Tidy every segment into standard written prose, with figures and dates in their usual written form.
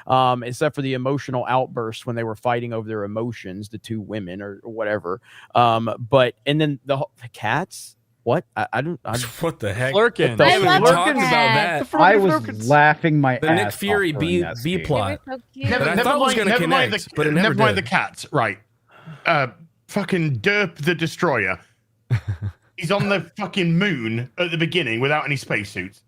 except for the emotional outburst when they were fighting over their emotions, the two women or whatever. But and then the cats. What? I don't. What the heck? Flurkin. We I haven't love even talked cats. about that. I was laughing my The ass Nick Fury off during B that scene. plot. They were so cute. That I thought was going to connect, but it never mind the did. cats. Right. Fucking Derp the Destroyer. He's on the fucking moon at the beginning without any spacesuits,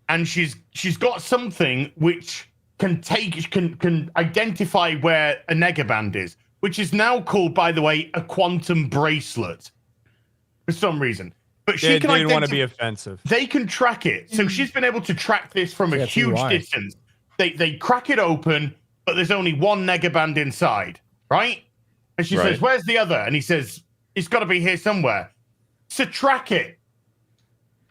and she's got something which can identify where a Negaband is, which is now called, by the way, a quantum bracelet for some reason. But she can didn't want to be offensive. They can track it. So she's been able to track this from a huge distance. They crack it open, but there's only one Negaband inside, right? And she says, "Where's the other?" And he says, "It's got to be here somewhere." So track it.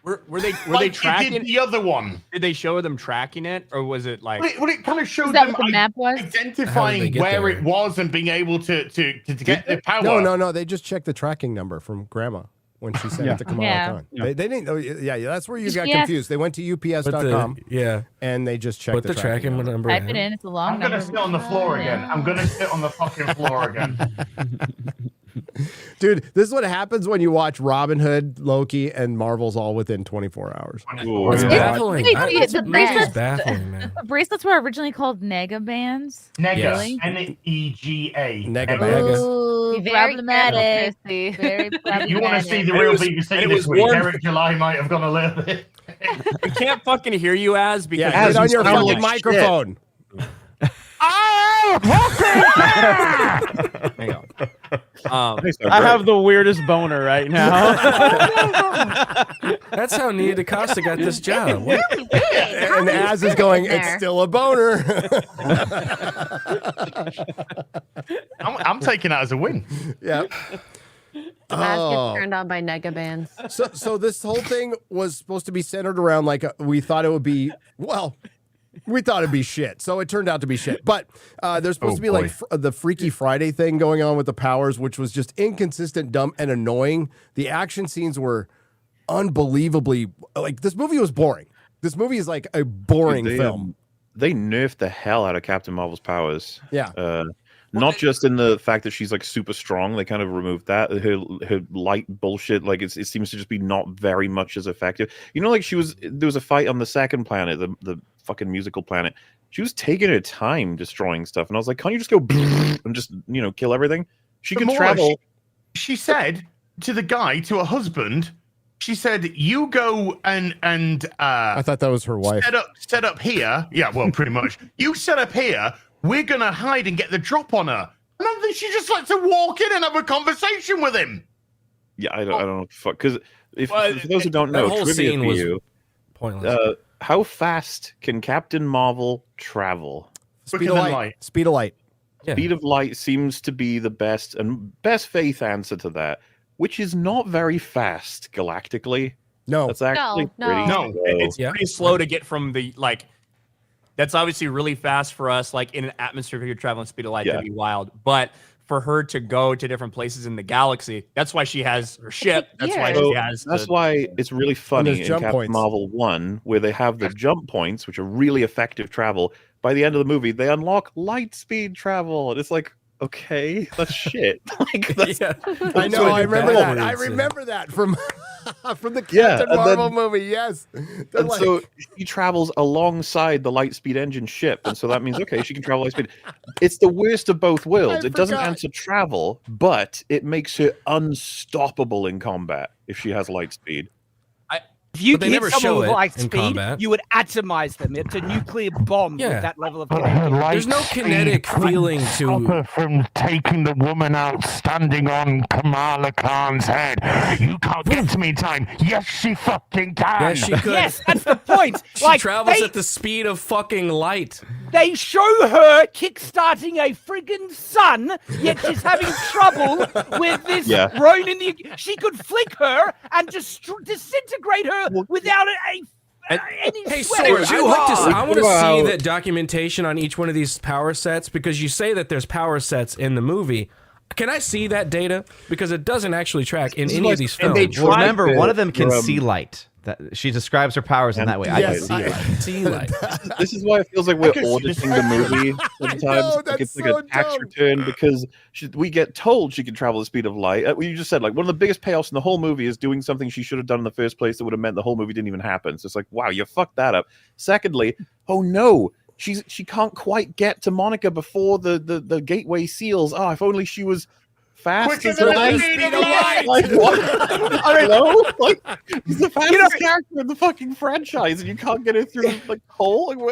Were they tracking the other one? Did they show them tracking it, or was it like? Well, it kind of showed Is that them what the map was? identifying where it was and being able to get the power. No. They just checked the tracking number from Grandma when she sent it to Kamala Khan. They didn't. Oh, yeah. That's where you got confused. They went to UPS.com. And they just checked the tracking number. Type it in. It's a long number. I'm gonna sit on the floor again. I'm gonna sit on the fucking floor again. Dude, this is what happens when you watch Robin Hood, Loki, and Marvel's all within 24 hours. It's baffling. The bracelets were originally called Negabands. Nega. N-E-G-A. Ooh, Very problematic. Very problematic. You want to see the real BBC this week? Eric July might have gone a little bit. We can't fucking hear you, Az, because get on your fucking microphone. Hang on. I have the weirdest boner right now. That's how Nia DaCosta got this job. And Az is going, it's still a boner. I'm taking that as a win. Yeah. Az gets turned on by Negabands. So this whole thing was supposed to be centered around we thought it would be, we thought it'd be shit. So it turned out to be shit. But there's supposed to be the Freaky Friday thing going on with the powers, which was just inconsistent, dumb, and annoying. The action scenes were unbelievably, this movie was boring. This movie is like a boring film. They nerfed the hell out of Captain Marvel's powers. Yeah. Not just in the fact that she's like super strong, they kind of removed that. Her light bullshit, it seems to just be not very much as effective. You know, there was a fight on the second planet, the fucking musical planet. She was taking her time destroying stuff, and I was like, can't you just go and just kill everything? She could travel. She said to the guy, to her husband, she said, "You go and I thought that was her wife. Set up here." Yeah, well, pretty much. You set up here. We're gonna hide and get the drop on her. And then she just likes to walk in and have a conversation with him. Yeah, I don't know. Fuck, because for those who don't know, whole trivia scene for was you, pointless. How fast can Captain Marvel travel? Speed of light. Speed of light. Yeah. Speed of light seems to be the best faith answer to that, which is not very fast galactically. No, that's actually pretty slow. It's pretty slow to get from the That's obviously really fast for us. In an atmosphere, if you're traveling speed of light, that'd be wild. But for her to go to different places in the galaxy, that's why she has her ship. That's why she has. That's why it's really funny in Captain Marvel 1, where they have the jump points, which are really effective travel. By the end of the movie, they unlock light speed travel, and it's like, okay, that's shit. I know. I remember that. I remember that from the Captain Marvel movie. Yes. So she travels alongside the light speed engine ship, and so that means she can travel light speed. It's the worst of both worlds. It doesn't answer travel, but it makes her unstoppable in combat if she has light speed. If you hit someone with light speed, you would atomize them. It's a nuclear bomb with that level of kinetic. There's no kinetic feeling to stop her from taking the woman out standing on Kamala Khan's head. You can't get to me in time. Yes, she fucking can. Yes, she could. Yes, that's the point. She travels at the speed of fucking light. They show her kickstarting a friggin' sun, yet she's having trouble with this Ronin. She could flick her and disintegrate her without any Hey, sweat. Sorge, I want to see that documentation on each one of these power sets, because you say that there's power sets in the movie. Can I see that data? Because it doesn't actually track in any of these films. Remember, one of them can see light. She describes her powers in that way. Yes, I can see light. This is why it feels like we're auditing the movie sometimes. Like it's like a tax return because we get told she can travel the speed of light. You just said like one of the biggest payoffs in the whole movie is doing something she should have done in the first place that would have meant the whole movie didn't even happen. So it's like, wow, you fucked that up. Secondly, oh no, she can't quite get to Monica before the gateway seals. Oh, if only she was fast as light. Like what? I know. Like he's the fastest character in the fucking franchise, and you can't get it through the hole.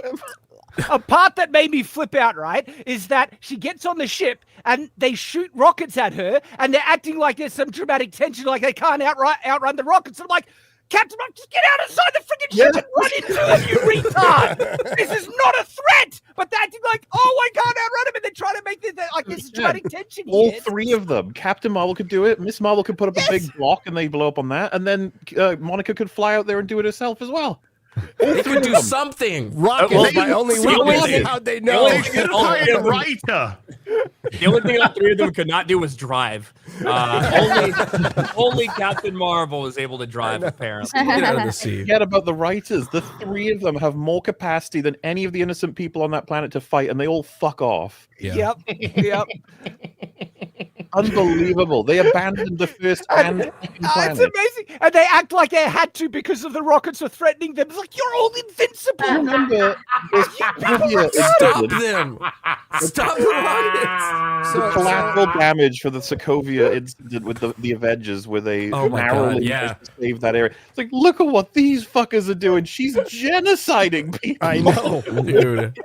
A part that made me flip out, right, is that she gets on the ship and they shoot rockets at her, and they're acting like there's some dramatic tension, like they can't outrun the rockets. I'm like, Captain, just get out inside the freaking ship and run into it, you retard! This is not a threat! But they're acting like, oh, I can't outrun him, and they're trying to make this like this dramatic tension All here. three of them. Captain Marvel could do it. Miss Marvel could put up a big block and they blow up on that. And then Monica could fly out there and do it herself as well. They could do something. Rockets, my only weakness. How'd they know? They should have hired a writer. The only thing all three of them could not do was drive. Only Captain Marvel was able to drive, apparently. Get out of the sea. Forget about the writers. The three of them have more capacity than any of the innocent people on that planet to fight, and they all fuck off. Yeah. Yep. Unbelievable. They abandoned the first and second planet. It's amazing. And they act like they had to because of the rockets were threatening them. It's like, you're all invincible. Remember, Stop them. Stop the rockets. The collateral damage for the Sokovia incident with the Avengers, where they narrowly managed to save that area. It's like, look at what these fuckers are doing. She's genociding people. I know, dude.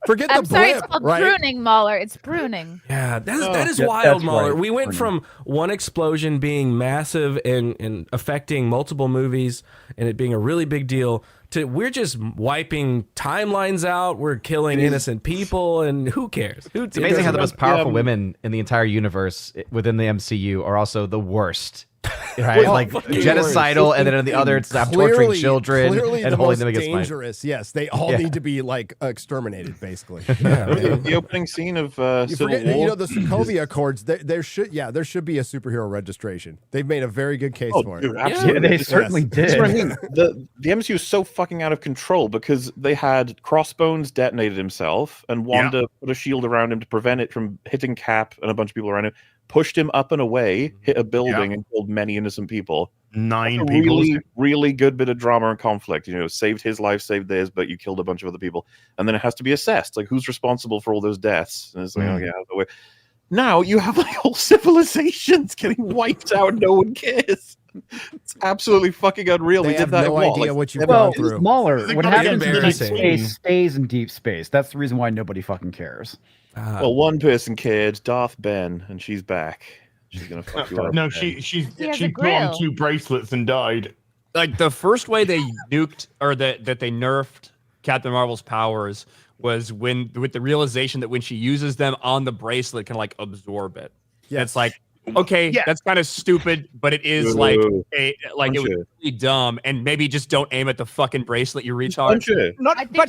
Forget I'm the sorry, blip, it's called right? pruning, Mahler. It's pruning. Yeah, that is wild, Mahler. We went from one explosion being massive and affecting multiple movies and it being a really big deal to we're just wiping timelines out. We're killing innocent people, and who cares? It's amazing how the most powerful women in the entire universe within the MCU are also the worst. Right, like genocidal, and then on the other, it's torturing children and holding them against dangerous. Yes, they all need to be like exterminated, basically. The opening scene of Civil War. You know, the Sokovia Accords. There should be a superhero registration. They've made a very good case for it. Dude, absolutely. Yeah, they certainly did. That's what I mean. The MCU is so fucking out of control because they had Crossbones detonated himself, and Wanda put a shield around him to prevent it from hitting Cap and a bunch of people around him. Pushed him up and away, hit a building, and killed many innocent people. 9 people. Really, really good bit of drama and conflict. You know, saved his life, saved theirs, but you killed a bunch of other people. And then it has to be assessed. Like, who's responsible for all those deaths? And it's like, oh, yeah, out of the way. Now you have like whole civilizations getting wiped out. No one cares. It's absolutely fucking unreal. They we did have that no at idea what you've well, gone through. Smaller. What happens in deep embarrassing. space stays in deep space. That's the reason why nobody fucking cares. Well, one person cared, Darth Ben, and she's back. She's gonna fuck you up. No, she has a put on grill. 2 bracelets and died. Like the first way they nuked or that they nerfed Captain Marvel's powers was with the realization that when she uses them on the bracelet, can like absorb it. Yeah, it's like, okay, that's kind of stupid, but it is like it was really dumb. And maybe just don't aim at the fucking bracelet you reach on. But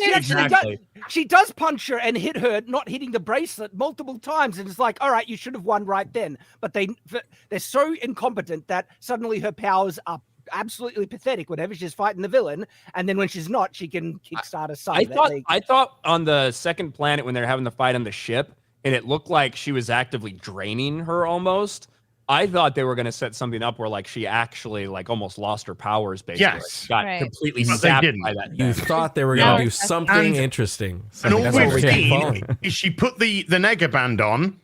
she does punch her and hit her, not hitting the bracelet multiple times, and it's like, all right, you should have won right then. But they're so incompetent that suddenly her powers are absolutely pathetic whenever she's fighting the villain, and then when she's not, she can kickstart a side. I thought on the second planet when they're having the fight on the ship, and it looked like she was actively draining her almost. I thought they were going to set something up where like she actually like almost lost her powers basically. Yes. Got completely sapped by that. You thought they were going to do something interesting. And all we've seen is she put the Negaband on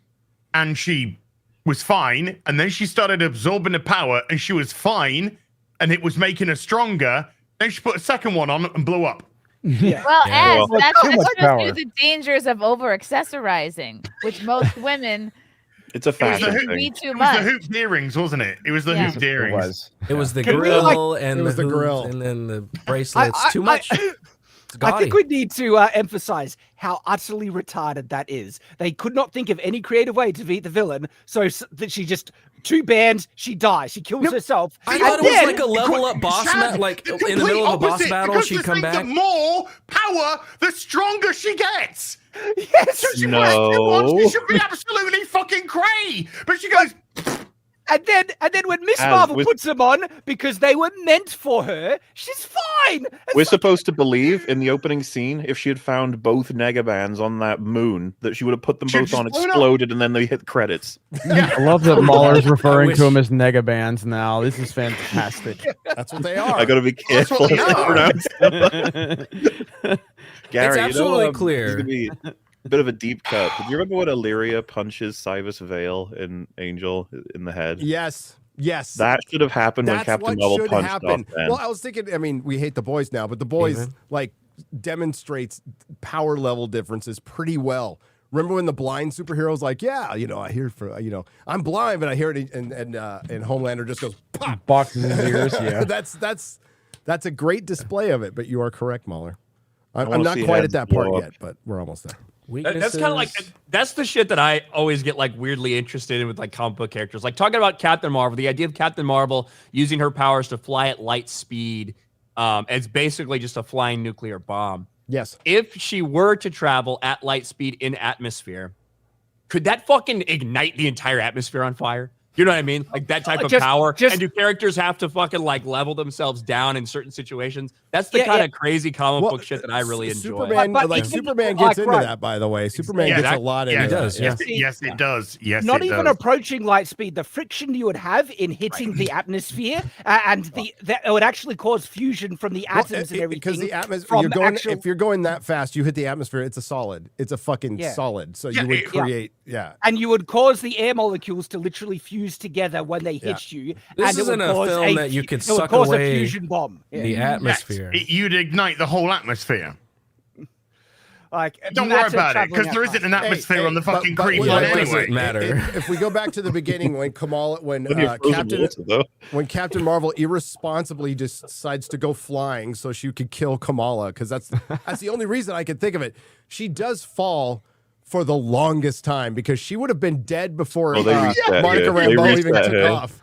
and she was fine, and then she started absorbing the power and she was fine, and it was making her stronger. Then she put a second one on and blew up. Yeah. Well, that's just you the dangers of over accessorizing, which most women It's a fashion thing. It was the hooped earrings, wasn't it? It was the hooped earrings. It was the grill and the grill and then the bracelets. Too much. I think we need to emphasize how utterly retarded that is. They could not think of any creative way to beat the villain, so that she just 2 bands, she dies, she kills herself. I thought it was like a level up boss battle, like in the middle of a boss battle, she'd come back. The more power, the stronger she gets. Yes, so she should be absolutely fucking cray, but she goes. And then when Miss Marvel puts them on because they were meant for her, she's fine. We're supposed to believe in the opening scene, if she had found both Negabands on that moon, that she would have put them both on, exploded, and then they hit the credits. I love that Mahler's referring to them as Negabands now. This is fantastic. That's what they are. I gotta be careful. Gary, it's absolutely clear. It's gonna be a bit of a deep cut. Do you remember when Illyria punches Cybus Vale in Angel in the head? Yes. That should have happened when Captain Marvel punched off Ben. Well, I was thinking, I mean, we hate The Boys now, but The Boys like demonstrates power level differences pretty well. Remember when the blind superhero's like, yeah, I hear I'm blind, but I hear it, and Homelander just goes pop, boxes his ears. Yeah, that's a great display of it. But you are correct, Mahler. I'm not quite at that part yet, but we're almost there. That's kind of like that's the shit that I always get like weirdly interested in with like comic book characters. Like talking about Captain Marvel, the idea of Captain Marvel using her powers to fly at light speed, as basically just a flying nuclear bomb. Yes. If she were to travel at light speed in atmosphere, could that fucking ignite the entire atmosphere on fire? You know what I mean? Like that type of power. And do characters have to fucking like level themselves down in certain situations? That's the kind of crazy comic book shit that I really enjoy. Superman gets into that, by the way. Superman gets a lot into that. Yes, it does. Yes, not even approaching light speed. The friction you would have in hitting the atmosphere, and that would actually cause fusion from the atoms and everything. Because the atmosphere, if you're going that fast, you hit the atmosphere. It's a solid. It's a fucking solid. So you would create, and you would cause the air molecules to literally fuse together when they hit you. This isn't a film that you could suck away a fusion bomb. The atmosphere. You'd ignite the whole atmosphere. Like, don't worry about it, because there isn't an atmosphere on the fucking creep anyway. Matter. If we go back to the beginning, when Captain Marvel irresponsibly decides to go flying so she could kill Kamala, because that's the only reason I can think of it. She does fall for the longest time because she would have been dead before Monica Rambeau even took off.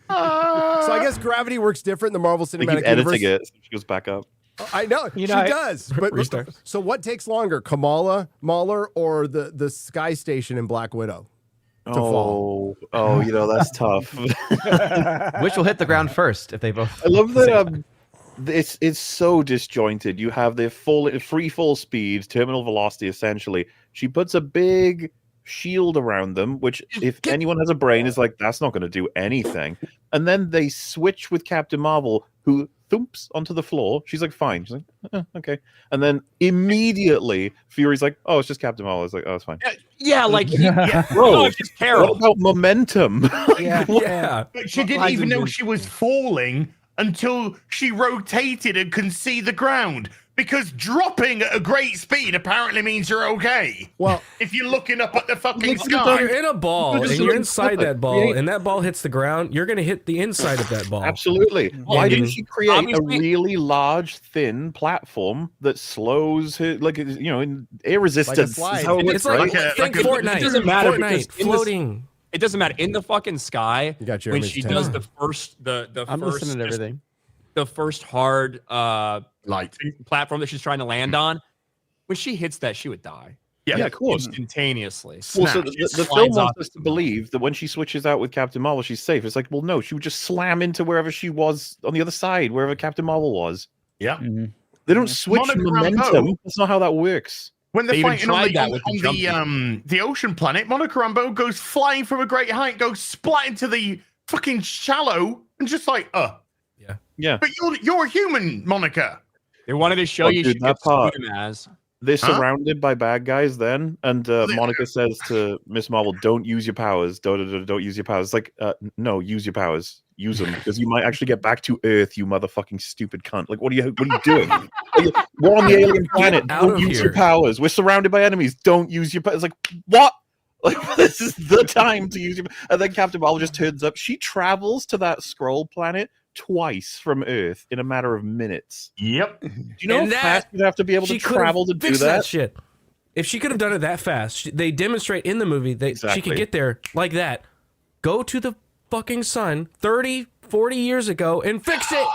So I guess gravity works different in the Marvel Cinematic Universe. Editing it, so she goes back up. I know she does. But so what takes longer, Kamala, Mahler, or the Sky Station in Black Widow? Oh, that's tough. Which will hit the ground first if they both? I love that. It's so disjointed. You have the free fall speed, terminal velocity, essentially. She puts a big shield around them, which if anyone has a brain is like, that's not going to do anything. And then they switch with Captain Marvel, who thumps onto the floor. She's like, fine. She's like, okay. And then immediately Fury's like, oh, it's just Captain Marvel. It's like, oh, it's fine. Bro, it's just terrible. What about momentum? But she didn't even know she was falling until she rotated and can see the ground. Because dropping at a great speed apparently means you're okay. Well, if you're looking up at the fucking sky. If you're in a ball and you're inside that ball and that ball hits the ground, you're going to hit the inside of that ball. Absolutely. Why didn't she create a really large, thin platform that slows her, in air resistance? Like it's like Fortnite. It doesn't matter. Fortnite, floating. It doesn't matter. In the fucking sky, when she does the first, I'm listening to everything. The first hard light platform that she's trying to land on, when she hits that, she would die. Yeah, of course. Instantaneously. Well, so the film wants us to believe that when she switches out with Captain Marvel, she's safe. It's like, well, no, she would just slam into wherever she was on the other side, wherever Captain Marvel was. Yeah. Mm-hmm. They don't switch momentum. That's not how that works. When they're fighting on the ocean planet, Monica Rambeau goes flying from a great height, goes splat into the fucking shallow, and just like, Yeah. But you're a human, Monica. They wanted to show you that part. As. They're surrounded by bad guys then, and Monica says to Miss Marvel, don't use your powers. Don't use your powers. It's like, no, use your powers. Use them, because you might actually get back to Earth, you motherfucking stupid cunt. Like, what are you doing? We're on the alien planet. Don't use your powers. We're surrounded by enemies. Don't use your powers. It's like, what? Like, this is the time to use your... And then Captain Marvel just turns up. She travels to that Skrull planet twice from Earth in a matter of minutes. Yep. Do you know how fast you'd have to be able to travel to do that? Shit. If she could have done it that fast, they demonstrate in the movie that she could get there like that. Go to the fucking sun 30, 40 years ago and fix it.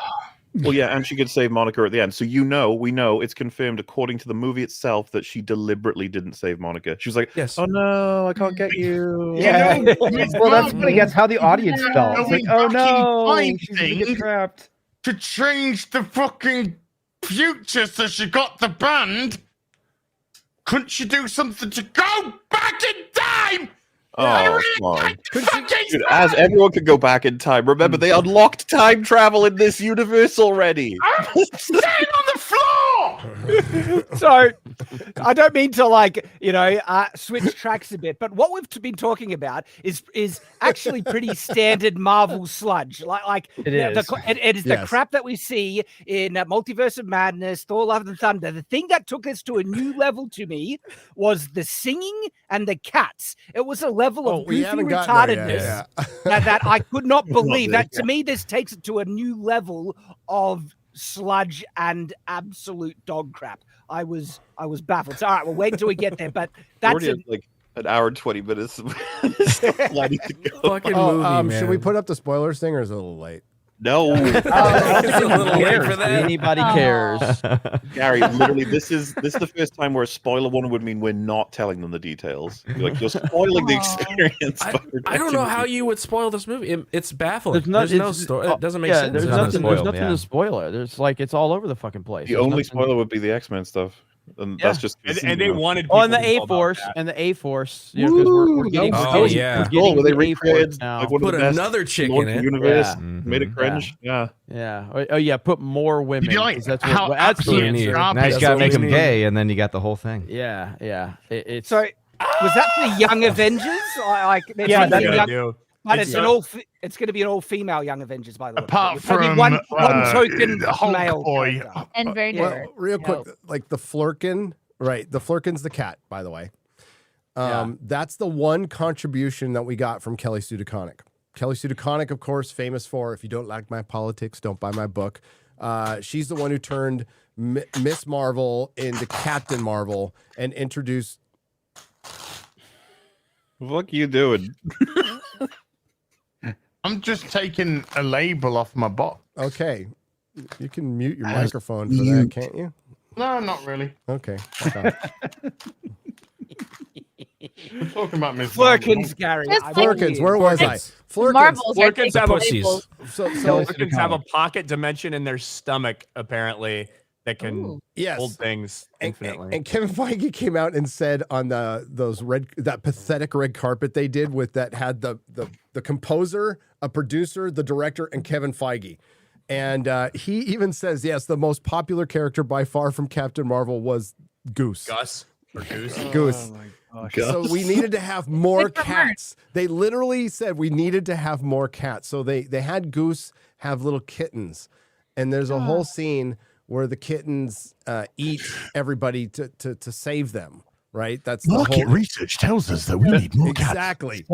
Well, yeah, and she could save Monica at the end. So we know it's confirmed according to the movie itself that she deliberately didn't save Monica. She was like, Yes. "Oh no, I can't get you." Yeah. Well, that's funny. That's how the audience felt. It's like, oh no, she's gonna get trapped. To change the fucking future so she got the band. Couldn't she do something to go back in time? Oh, come on. Dude, as everyone could go back in time. Remember, they unlocked time travel in this universe already. I'm sitting on the floor! So, I don't mean to switch tracks a bit, but what we've been talking about is actually pretty standard Marvel sludge. It is. It is the crap that we see in Multiverse of Madness, Thor: Love and Thunder. The thing that took us to a new level to me was the singing and the cats. It was a level of goofy retardedness that I could not believe. That to me, this takes it to a new level of sludge and absolute dog crap. I was baffled. So, all right, we'll wait until we get there. But that's like an hour and 20 minutes. Fucking movie, man. Should we put up the spoilers thing, or is it a little late? No. Anybody cares. Gary, literally, this is the first time where a spoiler warning would mean we're not telling them the details. You're spoiling the experience. I don't know how you would spoil this movie. It's baffling. There's no story. It doesn't make sense. There's nothing to spoil it. There's it's all over the fucking place. The only spoiler would be the X-Men stuff. And that's just and they wanted and the A-Force and the A-Force, because we're getting where they recreated like one put of the best another chick in it. Universe, made it cringe. Yeah. Oh yeah, put more women. Like, that's that's what you now you gotta make them gay, and then you got the whole thing. Yeah. It's so. Was that the Young Avengers? But it's it's going to be an all-female Young Avengers, by the way. Apart from one token Hulk male boy. And very well, real quick, like the Flurkin, right? The Flurkin's the cat, by the way. That's the one contribution that we got from Kelly Sue DeConnick. Kelly Sue DeConnick, of course, famous for "If you don't like my politics, don't buy my book." She's the one who turned Miss Marvel into Captain Marvel and introduced. What are you doing? I'm just taking a label off my box. Okay. You can mute your microphone for that, can't you? No, not really. Okay. I'm talking about Miss Flurkins, Gary. Flurkins, where was I? Flurkins have pussies. Flurkins have a pocket dimension in their stomach, apparently, that can hold things infinitely. And Kevin Feige came out and said on that pathetic red carpet they did with that had the composer, a producer, the director, and Kevin Feige. And he even says, yes, the most popular character by far from Captain Marvel was Goose. Gus or Goose? Goose. Oh my gosh. So we needed to have more cats. They literally said we needed to have more cats. So they had Goose have little kittens. And there's a whole scene where the kittens eat everybody to save them. Right? That's market research tells us that we need more cats. Exactly.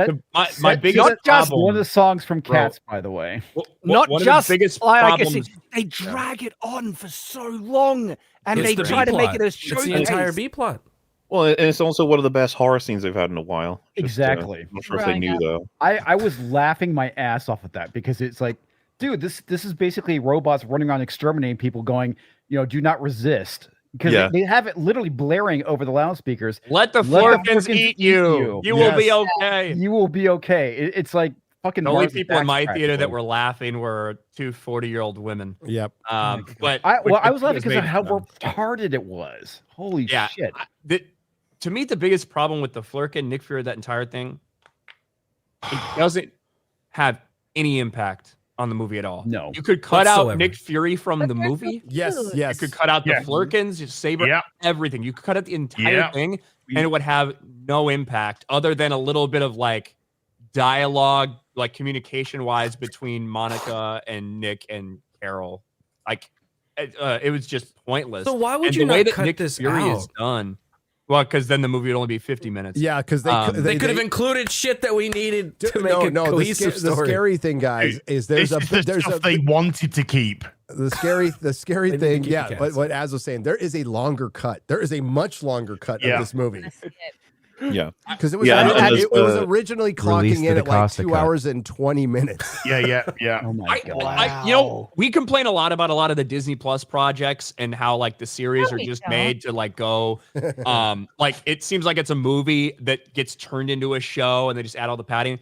My biggest problem. One of the songs from Cats, by the way. Not just the biggest like I problems. said, they drag it on for so long, and It's they the try to make it a It's the entire B plot. Well, and it's also one of the best horror scenes they've had in a while. Exactly. I'm not sure if they knew though. I was laughing my ass off at that because it's like, dude, this is basically robots running around exterminating people, going, do not resist. Because they have it literally blaring over the loudspeakers. Let the Flurkins eat you. You will be okay. You will be okay. It's like fucking. The only people in my theater that were laughing were two 40-year-old women. Yep. But I was laughing because of how retarded it was. Holy shit. To me, the biggest problem with the Flurkin, Nick Fury, that entire thing, it doesn't have any impact on the movie at all. No. You could cut out Nick Fury from the movie. Yes. You could cut out the Flurkins, just Saber, everything. You could cut out the entire thing, and it would have no impact other than a little bit of like dialogue, like communication-wise between Monica and Nick and Carol. Like it was just pointless. So why would and you the way not that cut Nick this Fury out? is done? Well, because then the movie would only be 50 minutes. Yeah, because they could have included shit that we needed to make a cohesive story. The scary thing, guys, is there's stuff they wanted to keep. The scary thing, but what Az was saying, there is a longer cut. There is a much longer cut of this movie. Yeah, because it was originally clocking in at like 2 hours and 20 minutes. Yeah. Oh my god! You know, we complain a lot about a lot of the Disney Plus projects and how like the series are just made to like go, like it seems like it's a movie that gets turned into a show and they just add all the padding.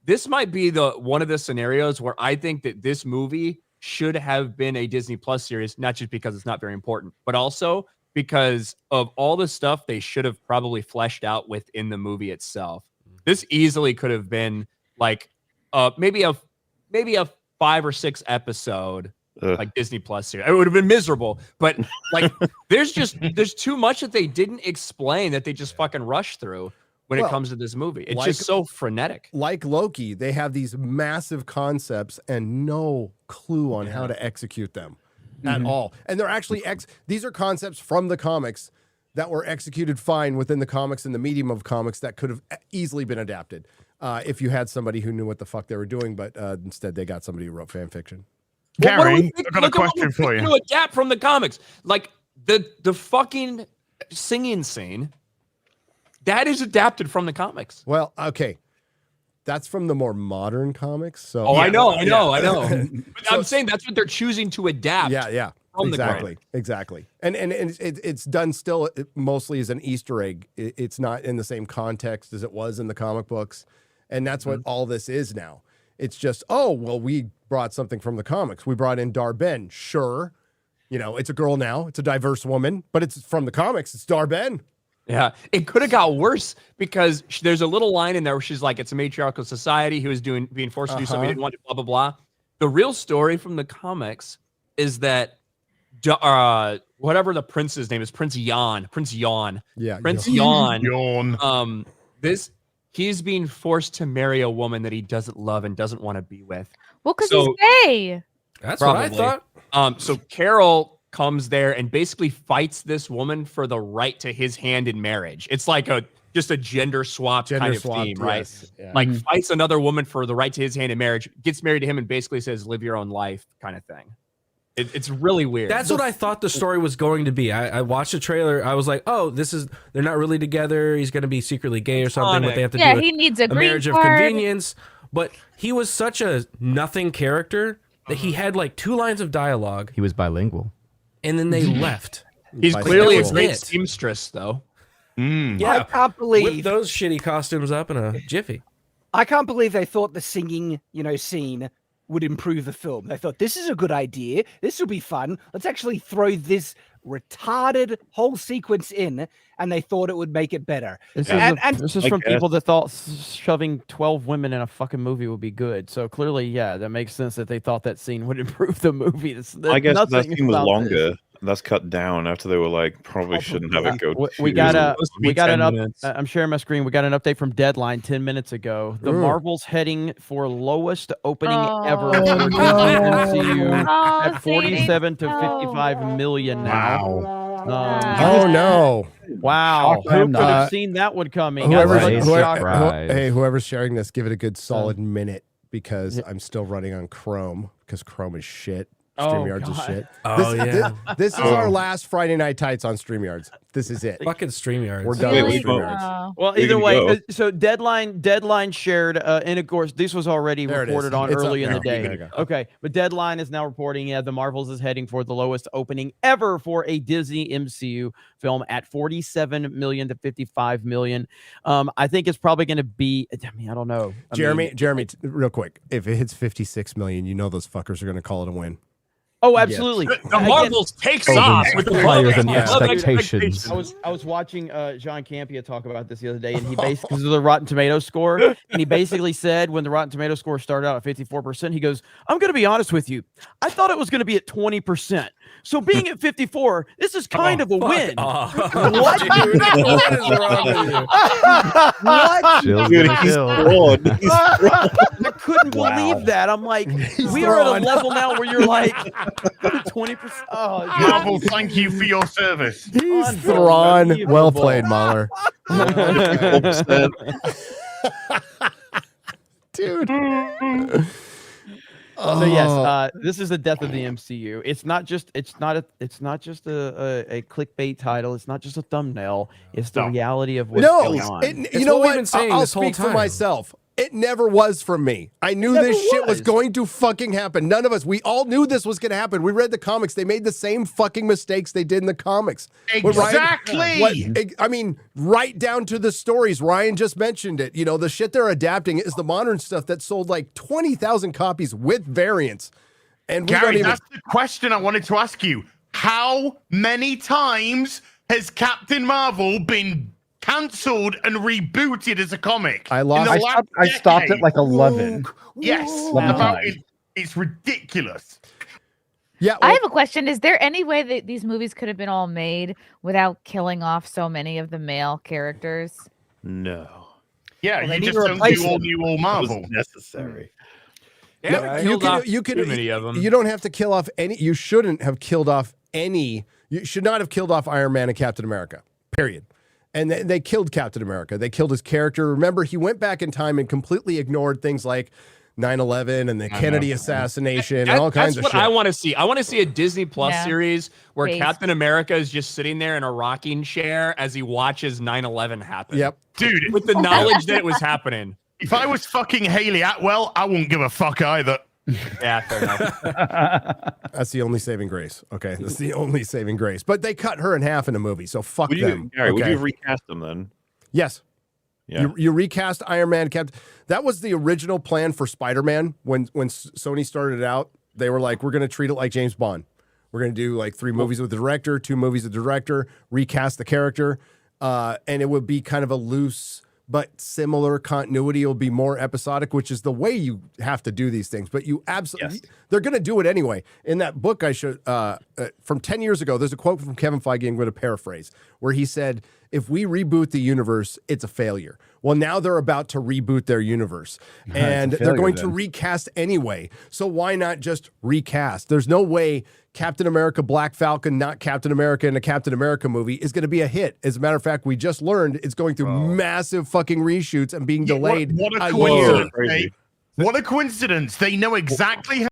This might be one of the scenarios where I think that this movie should have been a Disney Plus series, not just because it's not very important, but also because of all the stuff they should have probably fleshed out within the movie itself. This easily could have been like maybe a 5 or 6 episode like Disney Plus series. It would have been miserable, but like there's too much that they didn't explain that they just fucking rushed through when it comes to this movie. It's just so frenetic. Like Loki, they have these massive concepts and no clue on how to execute them. At all. And they're actually these are concepts from the comics that were executed fine within the comics and the medium of comics that could have easily been adapted if you had somebody who knew what the fuck they were doing, but instead they got somebody who wrote fan fiction. Gary, I've got a question for you. To adapt from the comics, like the fucking singing scene, that is adapted from the comics. Well, okay. That's from the more modern comics. So I know. But I'm saying that's what they're choosing to adapt. Yeah. Exactly. And it's done still mostly as an Easter egg. It's not in the same context as it was in the comic books, and that's what all this is now. It's just we brought something from the comics. We brought in Dar-Benn. Sure, it's a girl now. It's a diverse woman, but it's from the comics. It's Dar-Benn. Yeah, it could have got worse because there's a little line in there where she's like, it's a matriarchal society. He was being forced to do something he didn't want to, blah, blah, blah. The real story from the comics is that whatever the prince's name is, Prince Yawn. Yeah. Prince Yawn. He's being forced to marry a woman that he doesn't love and doesn't want to be with. Well, because he's gay. That's probably what I thought. So Carol comes there and basically fights this woman for the right to his hand in marriage. It's like just a gender swap kind of theme, right? Yes. Yeah. Like fights another woman for the right to his hand in marriage, gets married to him, and basically says, live your own life kind of thing. It's really weird. That's what I thought the story was going to be. I watched the trailer. I was like, they're not really together. He's going to be secretly gay or something. But they have to do he needs a marriage of convenience. But he was such a nothing character that he had like 2 lines of dialogue. He was bilingual. And then they left. He's clearly a great seamstress, though. Yeah, I can't believe whip those shitty costumes up in a jiffy. I can't believe they thought the singing, scene would improve the film. They thought this is a good idea. This will be fun. Let's actually throw this retarded whole sequence in, and they thought it would make it better. This is from people that thought shoving 12 women in a fucking movie would be good. So clearly, that makes sense that they thought that scene would improve the movie. I guess that scene was longer. That's cut down after they were like, probably shouldn't have it go. We got an I'm sharing my screen. We got an update from Deadline 10 minutes ago. The Marvel's heading for lowest opening ever for MCU at 47 to 55 million now. Oh no! Wow, who could have seen that one coming? Whoever's sharing this, give it a good solid minute because I'm still running on Chrome because Chrome is shit. StreamYards is shit. This is our last Friday Night Tights on StreamYards. This is it. Fucking StreamYards. We're done with StreamYards. Well, either way, so Deadline shared, and of course, this was already reported on early in the day. Okay, but Deadline is now reporting the Marvels is heading for the lowest opening ever for a Disney MCU film at 47 million to 55 million. I think it's probably going to be. I don't know. Jeremy, real quick, if it hits 56 million, those fuckers are going to call it a win. Oh, absolutely. The Marvels takes off with the higher than expectations. I was watching John Campea talk about this the other day, and he basically, because of the Rotten Tomatoes score, and he basically said when the Rotten Tomatoes score started out at 54%, he goes, I'm going to be honest with you. I thought it was going to be at 20%. So being at 54, this is kind of a win. What? Dude, what is wrong with you? What? Dude, he's fraud. I couldn't believe that. I'm like, we are at a level now where you're like 20%. Oh, Marvel, thank you for your service. He's Thrawn. Well played, Mahler. Dude. So yes, this is the death of the MCU. It's not just a clickbait title. It's not just a thumbnail. It's the reality of what's going on. You know what? I'll speak for myself. It never was from me. I knew this shit was going to fucking happen. None of us. We all knew this was going to happen. We read the comics. They made the same fucking mistakes they did in the comics. Exactly. I mean, right down to the stories. Ryan just mentioned it. You know, the shit they're adapting is the modern stuff that sold like 20,000 copies with variants. And Gary, that's the question I wanted to ask you. How many times has Captain Marvel been cancelled and rebooted as a comic? I stopped at like 11. Yes. It's ridiculous. Yeah. I have a question. Is there any way that these movies could have been all made without killing off so many of the male characters? No. Yeah, Well, you just don't do all Marvel. Necessary. Yeah, you don't have to kill off any. You shouldn't have killed off any. You should not have killed off Iron Man and Captain America. Period. And they killed Captain America. They killed his character. Remember, he went back in time and completely ignored things like 9/11 and the Kennedy assassination and all kinds of shit. That's what I want to see. I want to see a Disney Plus series where Captain America is just sitting there in a rocking chair as he watches 9/11 happen. Yep. Dude. With the knowledge that it was happening. If I was fucking Haley Atwell, I wouldn't give a fuck either. Yeah, fair enough. That's the only saving grace. Okay, that's the only saving grace. But they cut her in half in the movie, so fuck them. Gary, would you recast them then? Yes. Yeah. You recast Iron Man. That was the original plan for Spider-Man when Sony started it out. They were like, we're going to treat it like James Bond. We're going to do like 3 movies with the director, 2 movies with the director, recast the character, and it would be kind of a loose but similar continuity. It'll be more episodic, which is the way you have to do these things. But you absolutely, they're going to do it anyway. In that book I showed from 10 years ago, there's a quote from Kevin Feige, I'm going to paraphrase, where he said, if we reboot the universe, it's a failure. Well, now they're about to reboot their universe, and they're going to recast anyway. So why not just recast? There's no way Captain America, Black Falcon, not Captain America in a Captain America movie is going to be a hit. As a matter of fact, we just learned it's going through massive fucking reshoots and being delayed What a a coincidence. year. What a coincidence. They know exactly how